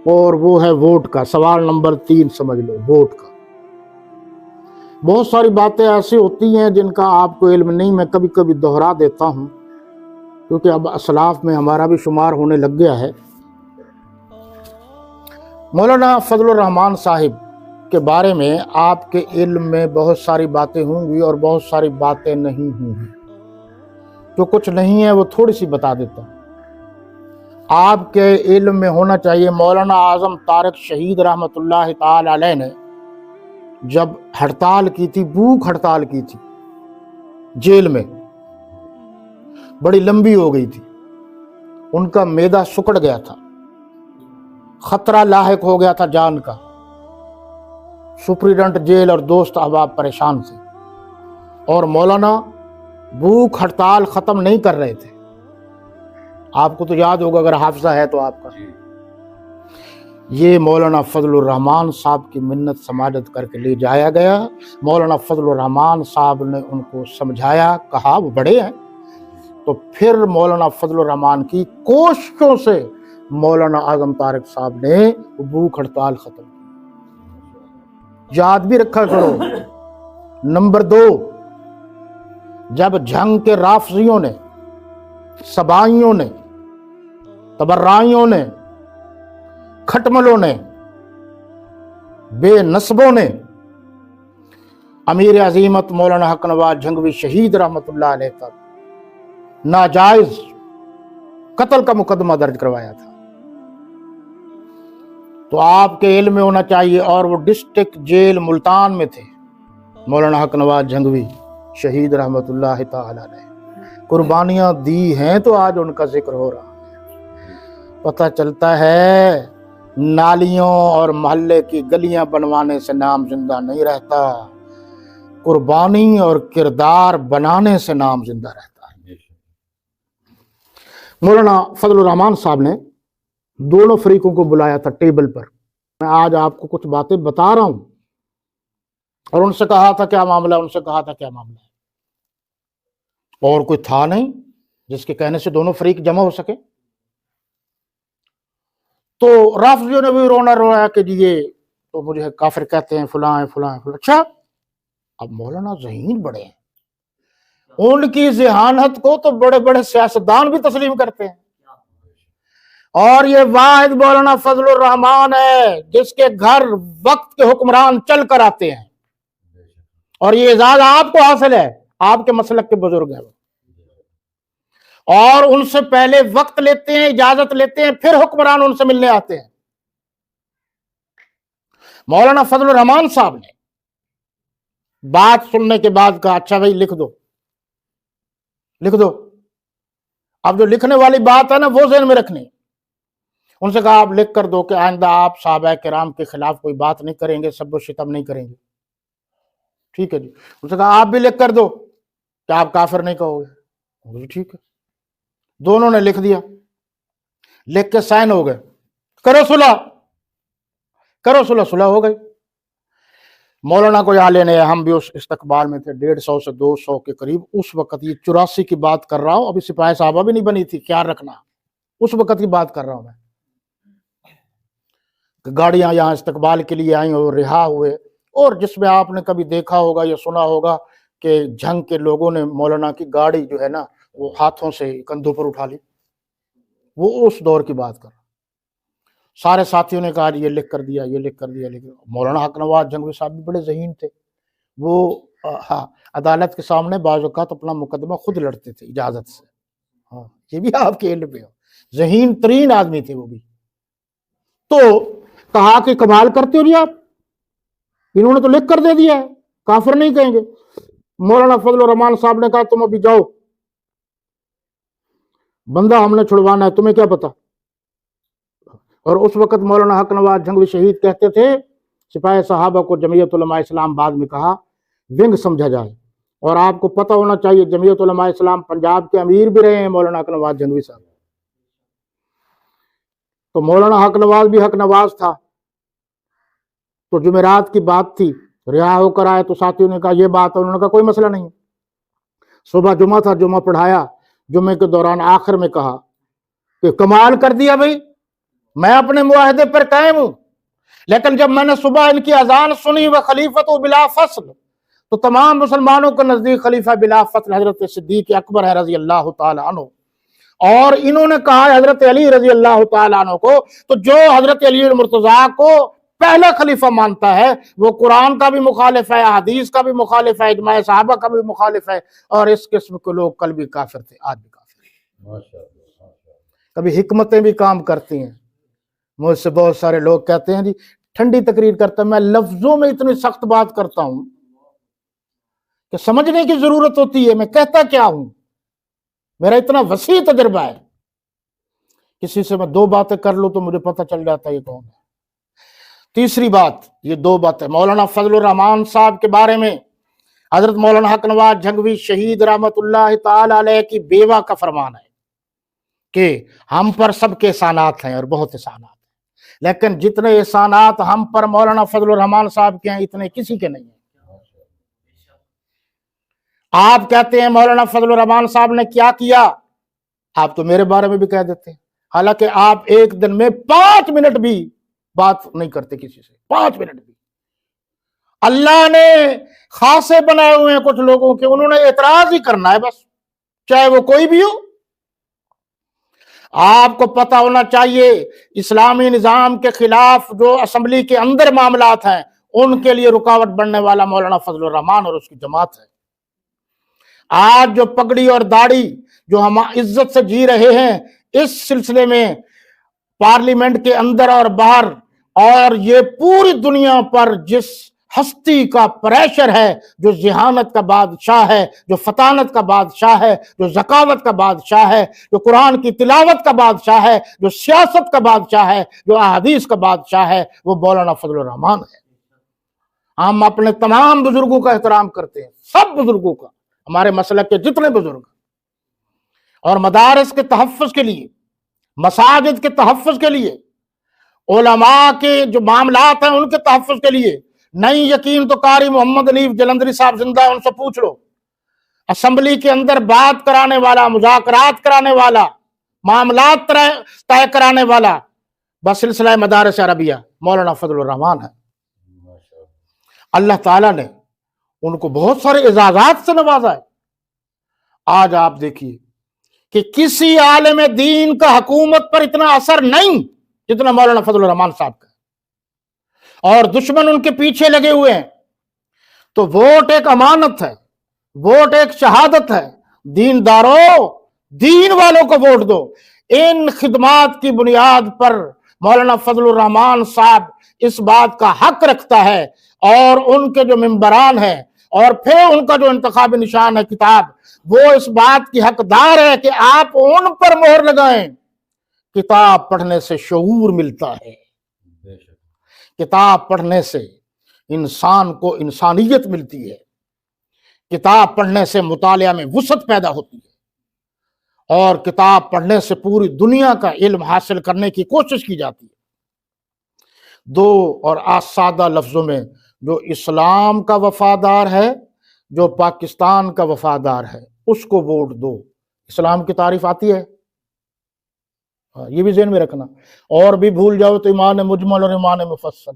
اور وہ ہے ووٹ کا۔ سوال نمبر 3 سمجھ لو، ووٹ کا۔ بہت ساری باتیں ایسی ہوتی ہیں جن کا آپ کو علم نہیں، میں کبھی کبھی دہرا دیتا ہوں کیونکہ اب اسلاف میں ہمارا بھی شمار ہونے لگ گیا ہے۔ مولانا فضل الرحمان صاحب کے بارے میں آپ کے علم میں بہت ساری باتیں ہوں گی اور بہت ساری باتیں نہیں ہوں گی۔ جو کچھ نہیں ہے وہ تھوڑی سی بتا دیتا ہوں۔ آپ کے علم میں ہونا چاہیے مولانا اعظم طارق شہید رحمۃ اللہ تعالی علیہ نے جب ہڑتال کی تھی، بھوک ہڑتال کی تھی جیل میں، بڑی لمبی ہو گئی تھی، ان کا معدہ سکڑ گیا تھا، خطرہ لاحق ہو گیا تھا جان کا، سپریڈنٹ جیل اور دوست احباب پریشان تھے، اور مولانا بھوک ہڑتال ختم نہیں کر رہے تھے۔ آپ کو تو یاد ہوگا اگر حافظہ ہے تو آپ کا، یہ مولانا فضل الرحمان صاحب کی منت سماجت کر کے لے جایا گیا۔ مولانا فضل الرحمان صاحب نے ان کو سمجھایا، کہا وہ بڑے ہیں، تو پھر مولانا فضل الرحمان کی کوششوں سے مولانا اعظم طارق صاحب نے بھوک ہڑتال ختم کی۔ یاد بھی رکھا کرو۔ نمبر 2، جب جنگ کے رافضیوں نے، سبائیوں نے، تبرائیوں نے، کھٹملوں نے، بے نسبوں نے امیر عظیمت مولانا حق نواز جھنگوی شہید رحمۃ اللہ علیہ پر ناجائز قتل کا مقدمہ درج کروایا تھا، تو آپ کے علم میں ہونا چاہیے، اور وہ ڈسٹرکٹ جیل ملتان میں تھے مولانا حق نواز جھنگوی شہید رحمۃ اللہ تعالی علیہ۔ قربانیاں دی ہیں تو آج ان کا ذکر ہو رہا ہے۔ پتہ چلتا ہے نالیوں اور محلے کی گلیاں بنوانے سے نام زندہ نہیں رہتا، قربانی اور کردار بنانے سے نام زندہ رہتا ہے۔ مولانا فضل الرحمان صاحب نے دونوں فریقوں کو بلایا تھا ٹیبل پر۔ میں آج آپ کو کچھ باتیں بتا رہا ہوں، اور ان سے کہا تھا کیا معاملہ ہے، ان سے کہا تھا کیا معاملہ ہے، اور کوئی تھا نہیں جس کے کہنے سے دونوں فریق جمع ہو سکے۔ تو رافضیوں نے بھی رونا رویا کہ جی یہ تو مجھے کافر کہتے ہیں، فلاں ہیں فلاں ہیں فلاں۔ اچھا، اب مولانا ذہین بڑے ہیں، ان کی ذہانت کو تو بڑے بڑے سیاستدان بھی تسلیم کرتے ہیں، اور یہ واحد مولانا فضل الرحمان ہے جس کے گھر وقت کے حکمران چل کر آتے ہیں، اور یہ اعزاز آپ کو حاصل ہے، آپ کے مسلک کے بزرگ ہیں، اور ان سے پہلے وقت لیتے ہیں، اجازت لیتے ہیں، پھر حکمران ان سے ملنے آتے ہیں۔ مولانا فضل الرحمان صاحب نے بات سننے کے بعد کہا اچھا بھائی لکھ دو، لکھ دو۔ اب جو لکھنے والی بات ہے نا وہ ذہن میں رکھنی۔ ان سے کہا آپ لکھ کر دو کہ آئندہ آپ صحابہ کرام کے خلاف کوئی بات نہیں کریں گے، سب و شتم نہیں کریں گے، ٹھیک ہے جی۔ ان سے کہا آپ بھی لکھ کر دو کہ آپ کافر نہیں کہو گے، ٹھیک ہے۔ دونوں نے لکھ دیا، لکھ کے سائن ہو گئے، کرو صلح، کرو صلح، صلح ہو گئی۔ مولانا کو یہاں لینے، ہم بھی اس استقبال میں تھے، 150 سے 200 کے قریب اس وقت، یہ 84 کی بات کر رہا ہوں، ابھی سپاہی صحابہ بھی نہیں بنی تھی، خیال رکھنا، اس وقت کی بات کر رہا ہوں میں، کہ گاڑیاں یہاں استقبال کے لیے آئیں اور رہا ہوئے، اور جس میں آپ نے کبھی دیکھا ہوگا یا سنا ہوگا کہ جنگ کے لوگوں نے مولانا کی گاڑی جو ہے نا وہ ہاتھوں سے کندھوں پر اٹھا لی، وہ اس دور کی بات کر رہا۔ سارے ساتھیوں نے کہا یہ لکھ کر دیا، یہ لکھ کر دیا، لکھ۔ مولانا حق نواز جھنگوی صاحب بھی بڑے ذہین تھے، وہ عدالت کے سامنے بعض اوقات اپنا مقدمہ خود لڑتے تھے اجازت سے، ہاں یہ بھی آپ کے علم میں ہو، ذہین ترین آدمی تھے وہ بھی۔ تو کہا کہ کمال کرتے ہو جی آپ، انہوں نے تو لکھ کر دے دیا ہے، کافر نہیں کہیں گے۔ مولانا فضل الرحمان صاحب نے کہا تم ابھی جاؤ، بندہ ہم نے چھڑوانا ہے، تمہیں کیا پتا۔ اور اس وقت مولانا حق نواز جھنگوی شہید کہتے تھے سپاہی صحابہ کو جمعیت علماء اسلام بعد میں کہا ونگ سمجھا جائے، اور آپ کو پتہ ہونا چاہیے جمعیت علماء اسلام پنجاب کے امیر بھی رہے ہیں مولانا حق نواز جھنگوی صاحب، تو مولانا حق نواز بھی حق نواز تھا۔ تو جمعرات کی بات تھی، رہا ہو کر آئے تو ساتھیوں نے کہا یہ بات ہے، انہوں نے کہا کوئی مسئلہ نہیں۔ صبح جمعہ تھا، جمعہ پڑھایا، جمعے کے دوران آخر میں کہا کہ کمال کر دیا بھائی، میں اپنے معاہدے پر قائم ہوں، لیکن جب میں نے صبح ان کی اذان سنی و خلیفۃ بلا فصل، تو تمام مسلمانوں کے نزدیک خلیفہ بلا فصل حضرت صدیق اکبر ہے رضی اللہ تعالی عنہ، اور انہوں نے کہا ہے حضرت علی رضی اللہ تعالی عنہ کو، تو جو حضرت علی المرتضیٰ کو پہلا خلیفہ مانتا ہے وہ قرآن کا بھی مخالف ہے، حدیث کا بھی مخالف ہے، اجماع صحابہ کا بھی مخالف ہے، اور اس قسم کے لوگ کل بھی کافر تھے، آج بھی کافر ہیں۔ کبھی حکمتیں بھی کام کرتی ہیں۔ مجھ سے بہت سارے لوگ کہتے ہیں جی ٹھنڈی تقریر کرتا ہے، میں لفظوں میں اتنی سخت بات کرتا ہوں کہ سمجھنے کی ضرورت ہوتی ہے میں کہتا کیا ہوں، میرا اتنا وسیع تجربہ ہے، کسی سے میں 2 باتیں کر لوں تو مجھے پتہ چل جاتا ہے یہ کون ہے۔ تیسری بات، یہ 2 باتیں مولانا فضل الرحمان صاحب کے بارے میں حضرت مولانا حق نواز جھنگوی شہید رحمت اللہ تعالی علیہ کی بیوہ کا فرمان ہے کہ ہم پر سب کے احسانات ہیں اور بہت احسانات ہیں، لیکن جتنے احسانات ہم پر مولانا فضل الرحمان صاحب کے ہیں اتنے کسی کے نہیں ہیں۔ آپ کہتے ہیں مولانا فضل الرحمان صاحب نے کیا کیا، آپ تو میرے بارے میں بھی کہہ دیتے ہیں، حالانکہ آپ ایک دن میں 5 منٹ بھی بات نہیں کرتے کسی سے، 5 منٹ بھی۔ اللہ نے خاصے بنائے ہوئے ہیں کچھ لوگوں کے، انہوں نے اعتراض ہی کرنا ہے بس، چاہے وہ کوئی بھی ہو۔ آپ کو پتہ ہونا چاہیے اسلامی نظام کے خلاف جو اسمبلی کے اندر معاملات ہیں ان کے لیے رکاوٹ بننے والا مولانا فضل الرحمان اور اس کی جماعت ہے۔ آج جو پگڑی اور داڑھی جو ہم عزت سے جی رہے ہیں، اس سلسلے میں پارلیمنٹ کے اندر اور باہر اور یہ پوری دنیا پر جس ہستی کا پریشر ہے، جو ذہانت کا بادشاہ ہے، جو فطانت کا بادشاہ ہے، جو ذکاوت کا بادشاہ ہے، جو قرآن کی تلاوت کا بادشاہ ہے، جو سیاست کا بادشاہ ہے، جو احادیث کا بادشاہ ہے، وہ مولانا فضل الرحمان ہے۔ ہم اپنے تمام بزرگوں کا احترام کرتے ہیں، سب بزرگوں کا، ہمارے مسلک کے جتنے بزرگ، اور مدارس کے تحفظ کے لیے، مساجد کے تحفظ کے لیے، علماء کے جو معاملات ہیں ان کے تحفظ کے لیے۔ نہیں یقین تو قاری محمد حنیف جلندری صاحب زندہ ہے، ان سے پوچھ لو۔ اسمبلی کے اندر بات کرانے والا، مذاکرات کرانے والا، معاملات طے کرانے والا بسلسلہ مدارس عربیہ مولانا فضل الرحمان ہے۔ اللہ تعالیٰ نے ان کو بہت سارے اعزازات سے نوازا ہے۔ آج آپ دیکھیے کہ کسی عالم دین کا حکومت پر اتنا اثر نہیں جتنا مولانا فضل الرحمان صاحب کا، اور دشمن ان کے پیچھے لگے ہوئے ہیں۔ تو ووٹ ایک امانت ہے، ووٹ ایک شہادت ہے، دینداروں، دین والوں کو ووٹ دو۔ ان خدمات کی بنیاد پر مولانا فضل الرحمان صاحب اس بات کا حق رکھتا ہے، اور ان کے جو ممبران ہیں اور پھر ان کا جو انتخابی نشان ہے کتاب، وہ اس بات کی حقدار ہے کہ آپ ان پر مہر لگائیں۔ کتاب پڑھنے سے شعور ملتا ہے، کتاب پڑھنے سے انسان کو انسانیت ملتی ہے، کتاب پڑھنے سے مطالعہ میں وسعت پیدا ہوتی ہے، اور کتاب پڑھنے سے پوری دنیا کا علم حاصل کرنے کی کوشش کی جاتی ہے۔ 2 اور سادہ لفظوں میں، جو اسلام کا وفادار ہے، جو پاکستان کا وفادار ہے، اس کو ووٹ دو۔ اسلام کی تعریف آتی ہے، یہ بھی ذہن میں رکھنا، اور بھی بھول جاؤ تو ایمان مجمل اور ایمان مفصل،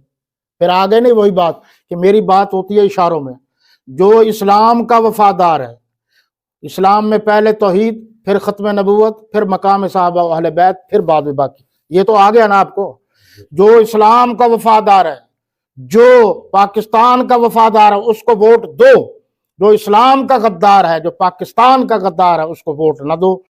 پھر آگے نہیں وہی بات کہ میری بات ہوتی ہے اشاروں میں۔ جو اسلام کا وفادار ہے، اسلام میں پہلے توحید، پھر ختم نبوت، پھر مقام صحابہ و اہل بیت، پھر بعد میں باقی، یہ تو آگے نا آپ کو۔ جو اسلام کا وفادار ہے، جو پاکستان کا وفادار ہے، اس کو ووٹ دو۔ جو اسلام کا غدار ہے، جو پاکستان کا غدار ہے، اس کو ووٹ نہ دو۔